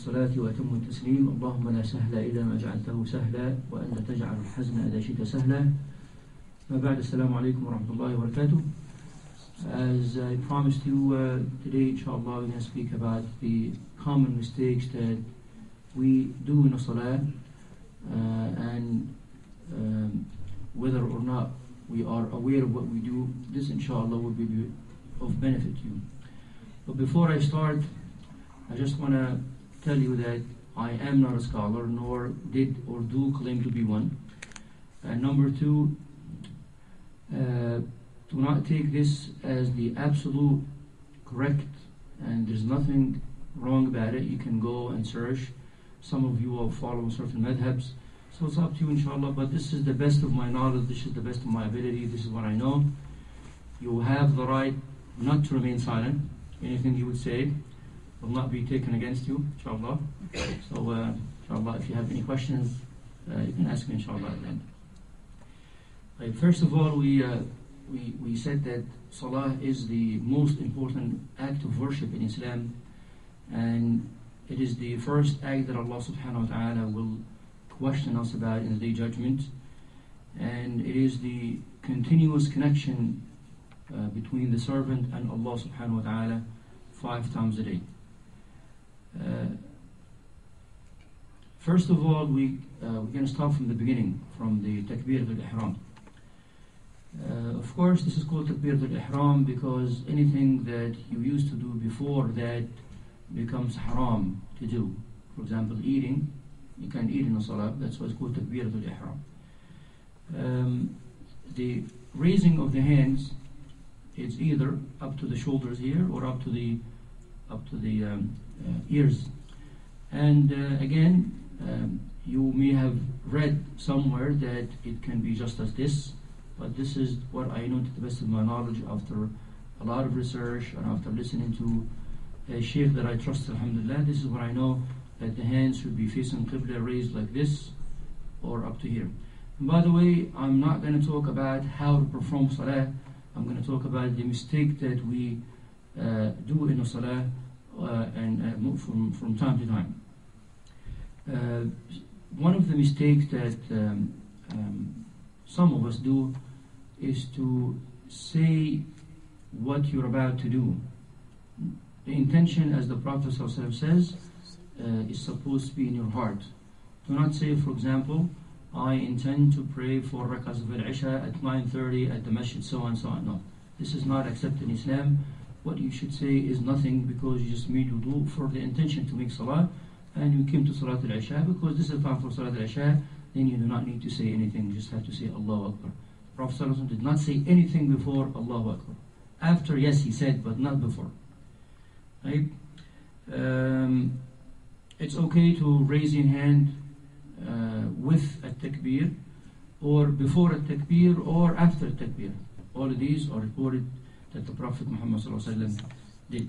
الصلاة وأتم التسليم اللهم لا سهل إلا ما جعلته سهلا وأنت تجعل الحزن إذا شئت سهلا. ما بعد, السلام عليكم ورحمة الله وبركاته. As I promised you, today inshallah we're going to speak about the common mistakes that we do in a salah, and whether or not we are aware of what we do. This inshallah will be of benefit to you. But before I start, I just want to tell you that I am not a scholar, nor did or do claim to be one. And number two, do not take this as the absolute correct, and there's nothing wrong about it. You can go and search. Some of you are following certain madhabs, so it's up to you inshallah, but this is the best of my knowledge, this is the best of my ability, this is what I know. You have the right not to remain silent. Anything you would say will not be taken against you, inshallah. So inshallah, if you have any questions, you can ask me inshallah at the end. Right, first of all, we said that Salah is the most important act of worship in Islam, and it is the first act that Allah subhanahu wa ta'ala will question us about in the Day Judgment, and it is the continuous connection between the servant and Allah subhanahu wa ta'ala 5 times a day. First of all, we're going to start from the beginning, from the Takbir al-Ihram. Of course, this is called Takbir al-Ihram because anything that you used to do before that becomes haram to do. For example, eating, you can't eat in a salah, that's why it's called Takbir al-Ihram. The raising of the hands is either up to the shoulders here or up to the ears. And again, you may have read somewhere that it can be just as this, but this is what I know to the best of my knowledge after a lot of research and after listening to a sheikh that I trust, alhamdulillah. This is what I know, that the hands should be facing Qibla, raised like this or up to here. And by the way, I'm not going to talk about how to perform salah. I'm going to talk about the mistake that we do in a salah and from time to time. One of the mistakes that some of us do is to say what you're about to do. The intention, as the Prophet ﷺ says, is supposed to be in your heart. Do not say, for example, I intend to pray 4 rak'ahs of al-Isha at 9:30 at the masjid, so on, so on. No, this is not accepted in Islam. What you should say is nothing, because you just made wudu for the intention to make salah, and you came to Salat al-Isha because this is the time for Salat al-Isha. Then you do not need to say anything, you just have to say Allahu Akbar. The Prophet ﷺ did not say anything before Allahu Akbar. After, yes, he said, but not before. Right? It's okay to raise your hand with a takbir, or before a takbir, or after a takbir. All of these are reported that the Prophet Muhammad ﷺ did.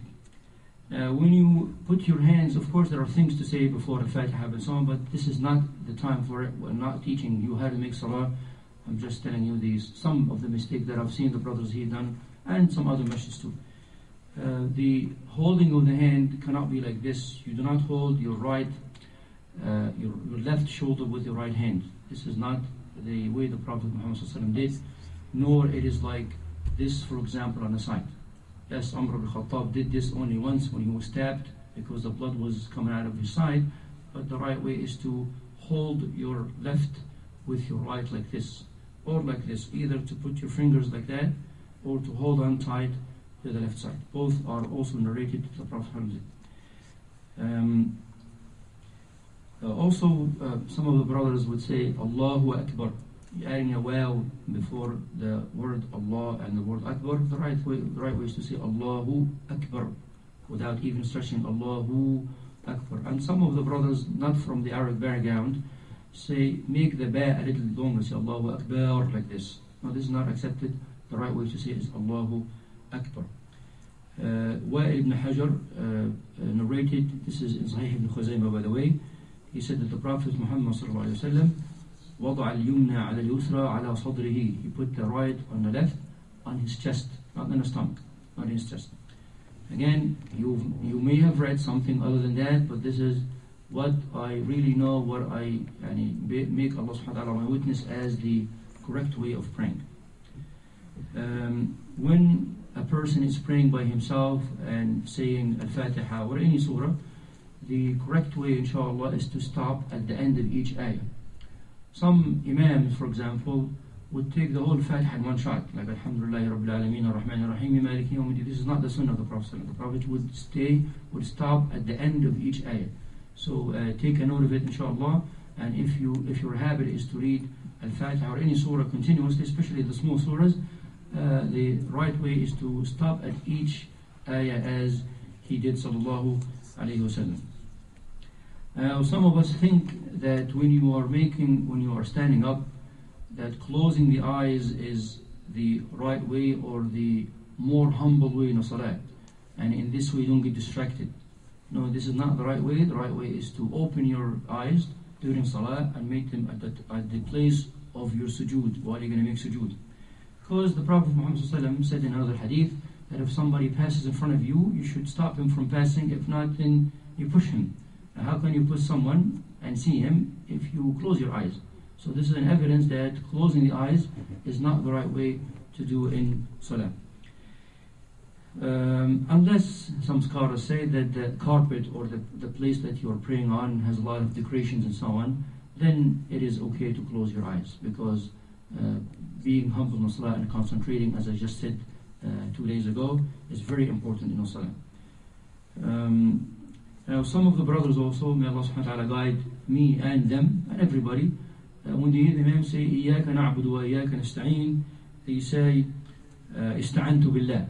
When you put your hands, of course there are things to say before the Fatiha and so on, but this is not the time for it. We're not teaching you how to make salah. I'm just telling you some of the mistakes that I've seen the brothers here done, and some other masjids too. The holding of the hand cannot be like this. You do not hold your left shoulder with your right hand. This is not the way the Prophet Muhammad ﷺ did, nor it is like this, for example, on the side. Yes, Umar ibn Khattab did this only once when he was stabbed because the blood was coming out of his side, but the right way is to hold your left with your right like this, or like this, either to put your fingers like that, or to hold on tight to the left side. Both are also narrated to the Prophet. Also, some of the brothers would say Allahu Akbar, adding a wow before the word Allah and the word Akbar. The right way is to say Allahu Akbar without even stretching Allahu Akbar. And some of the brothers, not from the Arabic background, say make the ba a little longer, say Allahu Akbar like this. No, this is not accepted. The right way to say is Allahu Akbar. Wa'il ibn Hajar narrated, this is in Sahih ibn Khuzaymah by the way, he said that the Prophet Muhammad sallallahu alaihi wasallam وضع اليمنى على اليسرى على صدره. He put the right on the left on his chest, not in the stomach, not in his chest. Again, you may have read something other than that, but this is what I really know, what I make Allah subhanahu wa ta'ala my witness as the correct way of praying. When a person is praying by himself and saying Al-Fatiha or any surah, the correct way, inshallah, is to stop at the end of each ayah. Some imams, for example, would take the whole Fatiha in one shot, like Alhamdulillahi Rabbil Alameen Ar-Rahman Ar-Rahim Maliki Yawmiddin. This is not the sunnah of the Prophet. The Prophet would stop at the end of each ayah. So take a note of it, inshallah. And if your habit is to read Al-Fatiha or any surah continuously, especially the small surahs, the right way is to stop at each ayah as he did, sallallahu alayhi wasallam. Some of us think that when you are standing up, that closing the eyes is the right way or the more humble way in a salah, and in this way you don't get distracted. No, this is not the right way. The right way is to open your eyes during salah and make them at the place of your sujood while you're going to make sujood. Because the Prophet Muhammad said in another hadith that if somebody passes in front of you, you should stop him from passing. If not, then you push him. Now, how can you push someone and see him if you close your eyes? So this is an evidence that closing the eyes is not the right way to do in salah. Unless some scholars say that the carpet or the place that you are praying on has a lot of decorations and so on, then it is okay to close your eyes, because being humble in salah and concentrating, as I just said 2 days ago, is very important in salah. Now some of the brothers also, may Allah subhanahu wa ta'ala guide me and them and everybody, when they hear the Imam say إِيَّاكَ نَعْبُدُ وَإِيَّاكَ نَسْتَعِينُ, they say إِسْتَعَنْتُ بِاللَّهِ.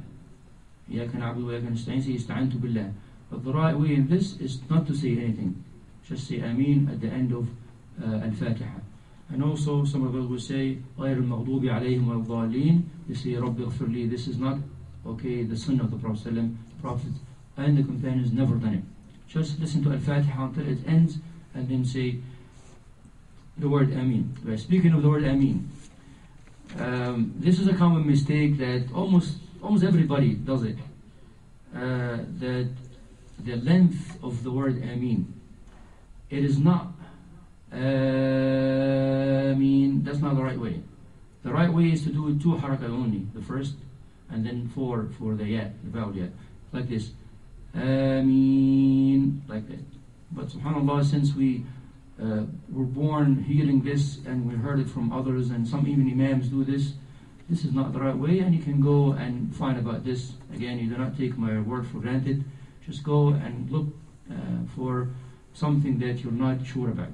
إِيَّاكَ نَعْبُدُ وَإِيَّاكَ نَسْتَعِينُ, say إِسْتَعَنْتُ بِاللَّهِ. But the right way in this is not to say anything. Just say Ameen at the end of Al-Fatiha. And also some of us will say غَيْرِ الْمَغْضُوبِ عَلَيْهِمْ وَالضَّالِّينَ. They say رَبِّ اغْفِرْ لِي. This is not okay, the sunnah of the Prophet. The Prophet and the companions never done it. Just listen to Al-Fatiha until it ends and then say the word Ameen. But speaking of the word Ameen, this is a common mistake that almost everybody does it. That the length of the word Ameen, it is not Ameen. That's not the right way. The right way is to do it 2 harakat only, the first, and then 4 for the ya, the vowel ya, like this. Ameen, like that. But subhanAllah, since we were born hearing this and we heard it from others, and some even imams do this, this is not the right way, and you can go and find about this. Again, you do not take my word for granted. Just go and look for something that you're not sure about.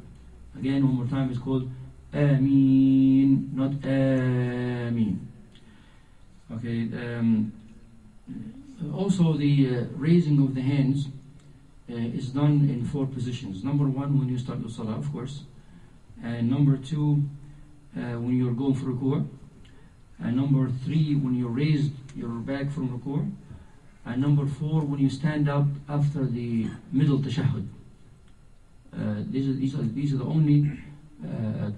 Again, one more time, it's called Ameen, not Ameen. Okay. Also, the raising of the hands is done in 4 positions. Number 1, when you start your salah, of course. And number 2, when you're going for ruku'. And number 3, when you raise your back from ruku'. And number 4, when you stand up after the middle tashahhud. These are the only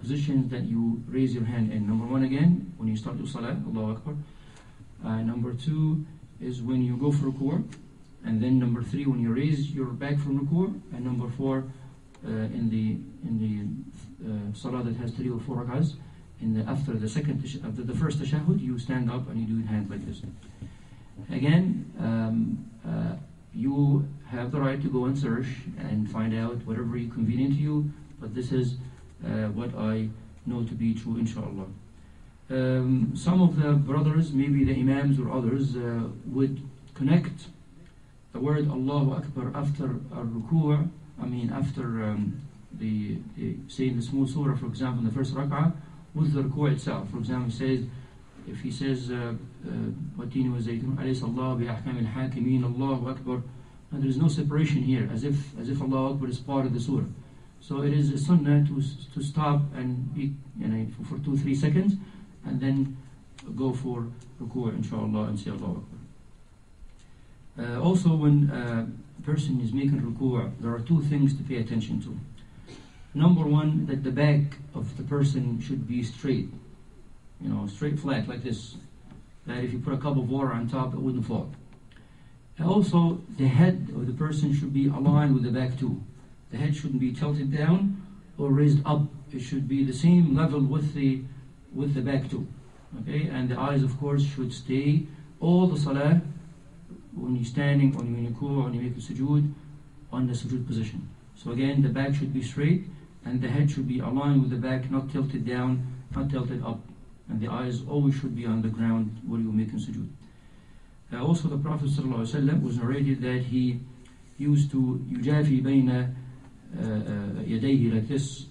positions that you raise your hand in. Number 1 again, when you start your salah, Allahu Akbar. Number 2 is when you go for ruku', and then number 3 when you raise your back from ruku', and number 4 in the salah that has 3 or 4 rak'ahs, after the first tashahhud, you stand up and you do your hand like this. Again, you have the right to go and search and find out whatever is convenient to you, but this is what I know to be true, inshallah. Some of the brothers, maybe the imams or others, would connect the word Allahu Akbar after ruku', after saying the small surah, for example, in the first rak'ah, with the ruku' itself. For example, if he says وَالتِّينِ وَالزَّيْتُونِ أَلَيْسَ اللَّهُ بِأَحْكَمِ الْحَاكِمِينَ Allahu Akbar. And there is no separation here, as if Allahu Akbar is part of the surah. So it is a sunnah to stop and be for 2-3 seconds, and then go for ruku', inshallah, and say Allahu Akbar. Also, when a person is making ruku', there are 2 things to pay attention to. Number 1, that the back of the person should be straight, straight flat like this, that if you put a cup of water on top, it wouldn't fall. And also, the head of the person should be aligned with the back too, The head shouldn't be tilted down or raised up. It should be the same level with the back too. Okay, and the eyes, of course, should stay all the salah when you're standing, when you ruku', when you make a sujood, on the sujood position. So again, the back should be straight, and the head should be aligned with the back, not tilted down, not tilted up, and the eyes always should be on the ground where you're making sujood. Also, the Prophet ﷺ was narrated that he used to yujafi bayna yadayhi, like this,